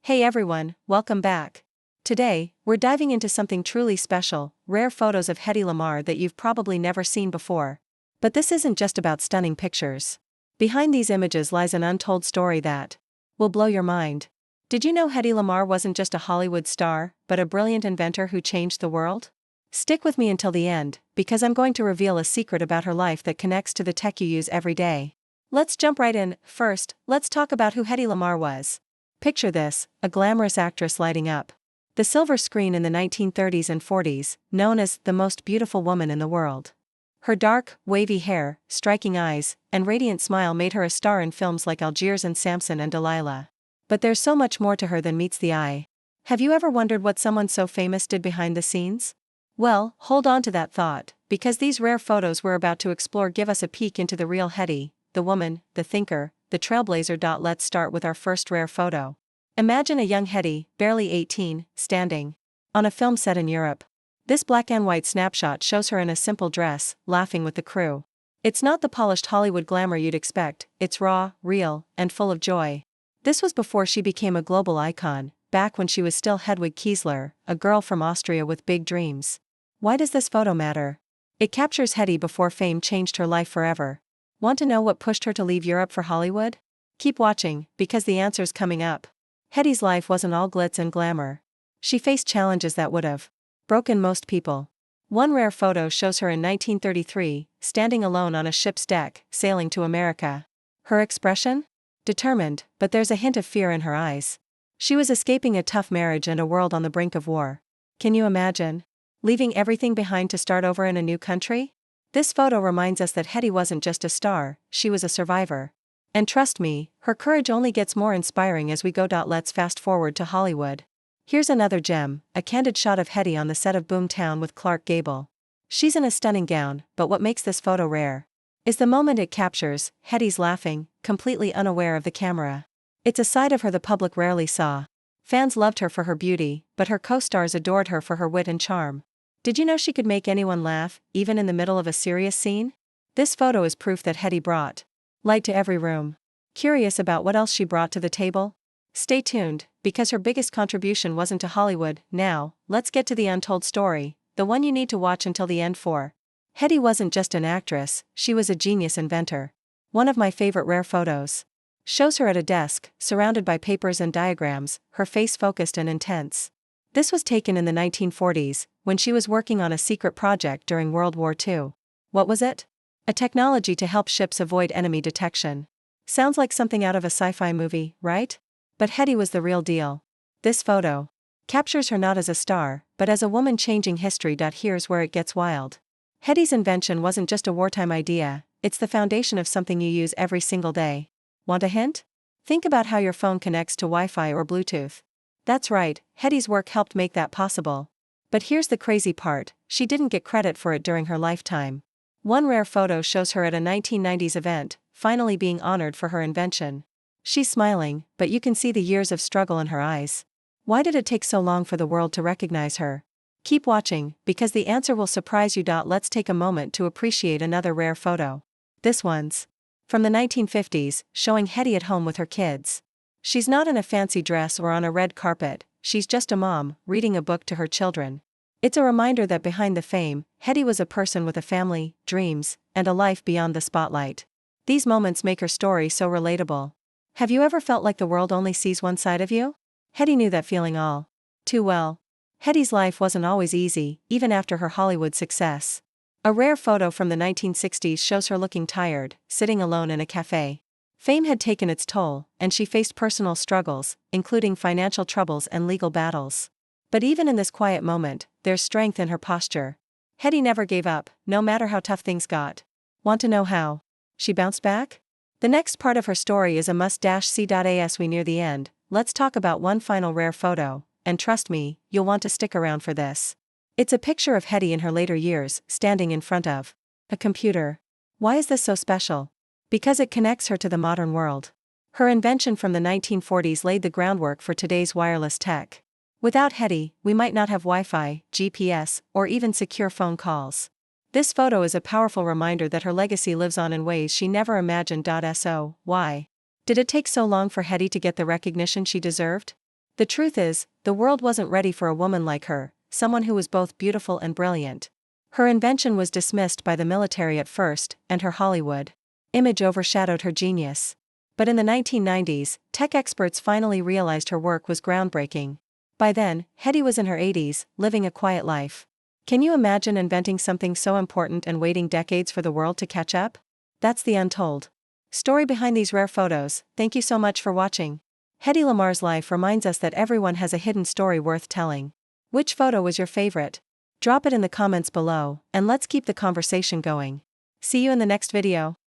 Hey everyone, welcome back. Today, we're diving into something truly special, rare photos of Hedy Lamarr that you've probably never seen before. But this isn't just about stunning pictures. Behind these images lies an untold story that will blow your mind. Did you know Hedy Lamarr wasn't just a Hollywood star, but a brilliant inventor who changed the world? Stick with me until the end, because I'm going to reveal a secret about her life that connects to the tech you use every day. Let's jump right in. First, let's talk about who Hedy Lamarr was. Picture this, a glamorous actress lighting up the silver screen in the 1930s and 40s, known as the most beautiful woman in the world. Her dark, wavy hair, striking eyes, and radiant smile made her a star in films like Algiers and Samson and Delilah. But there's so much more to her than meets the eye. Have you ever wondered what someone so famous did behind the scenes? Well, hold on to that thought, because these rare photos we're about to explore give us a peek into the real Hedy, the woman, the thinker, the trailblazer. Let's start with our first rare photo. Imagine a young Hedy, barely 18, standing on a film set in Europe. This black and white snapshot shows her in a simple dress, laughing with the crew. It's not the polished Hollywood glamour you'd expect, it's raw, real, and full of joy. This was before she became a global icon, back when she was still Hedwig Kiesler, a girl from Austria with big dreams. Why does this photo matter? It captures Hedy before fame changed her life forever. Want to know what pushed her to leave Europe for Hollywood? Keep watching, because the answer's coming up. Hedy's life wasn't all glitz and glamour. She faced challenges that would have broken most people. One rare photo shows her in 1933, standing alone on a ship's deck, sailing to America. Her expression? Determined, but there's a hint of fear in her eyes. She was escaping a tough marriage and a world on the brink of war. Can you imagine? Leaving everything behind to start over in a new country? This photo reminds us that Hedy wasn't just a star, she was a survivor. And trust me, her courage only gets more inspiring as we go. Let's fast forward to Hollywood. Here's another gem, a candid shot of Hedy on the set of Boomtown with Clark Gable. She's in a stunning gown, but what makes this photo rare is the moment it captures. Hedy's laughing, completely unaware of the camera. It's a side of her the public rarely saw. Fans loved her for her beauty, but her co-stars adored her for her wit and charm. Did you know she could make anyone laugh, even in the middle of a serious scene? This photo is proof that Hedy brought light to every room. Curious about what else she brought to the table? Stay tuned, because her biggest contribution wasn't to Hollywood. Now, let's get to the untold story, the one you need to watch until the end for. Hedy wasn't just an actress, she was a genius inventor. One of my favorite rare photos shows her at a desk, surrounded by papers and diagrams, her face focused and intense. This was taken in the 1940s, when she was working on a secret project during World War II. What was it? A technology to help ships avoid enemy detection. Sounds like something out of a sci-fi movie, right? But Hedy was the real deal. This photo captures her not as a star, but as a woman changing history. Here's where it gets wild. Hedy's invention wasn't just a wartime idea, it's the foundation of something you use every single day. Want a hint? Think about how your phone connects to Wi-Fi or Bluetooth. That's right, Hedy's work helped make that possible. But here's the crazy part, she didn't get credit for it during her lifetime. One rare photo shows her at a 1990s event, finally being honored for her invention. She's smiling, but you can see the years of struggle in her eyes. Why did it take so long for the world to recognize her? Keep watching, because the answer will surprise you. Let's take a moment to appreciate another rare photo. This one's from the 1950s, showing Hedy at home with her kids. She's not in a fancy dress or on a red carpet, she's just a mom, reading a book to her children. It's a reminder that behind the fame, Hedy was a person with a family, dreams, and a life beyond the spotlight. These moments make her story so relatable. Have you ever felt like the world only sees one side of you? Hedy knew that feeling all too well. Hedy's life wasn't always easy, even after her Hollywood success. A rare photo from the 1960s shows her looking tired, sitting alone in a cafe. Fame had taken its toll, and she faced personal struggles, including financial troubles and legal battles. But even in this quiet moment, there's strength in her posture. Hedy never gave up, no matter how tough things got. Want to know how she bounced back? The next part of her story is a must-see. As we near the end, let's talk about one final rare photo, and trust me, you'll want to stick around for this. It's a picture of Hedy in her later years, standing in front of a computer. Why is this so special? Because it connects her to the modern world. Her invention from the 1940s laid the groundwork for today's wireless tech. Without Hedy, we might not have Wi-Fi, GPS, or even secure phone calls. This photo is a powerful reminder that her legacy lives on in ways she never imagined. So, why did it take so long for Hedy to get the recognition she deserved? The truth is, the world wasn't ready for a woman like her, someone who was both beautiful and brilliant. Her invention was dismissed by the military at first, and her Hollywood image overshadowed her genius. But in the 1990s, tech experts finally realized her work was groundbreaking. By then, Hedy was in her 80s, living a quiet life. Can you imagine inventing something so important and waiting decades for the world to catch up? That's the untold story behind these rare photos. Thank you so much for watching. Hedy Lamarr's life reminds us that everyone has a hidden story worth telling. Which photo was your favorite? Drop it in the comments below, and let's keep the conversation going. See you in the next video.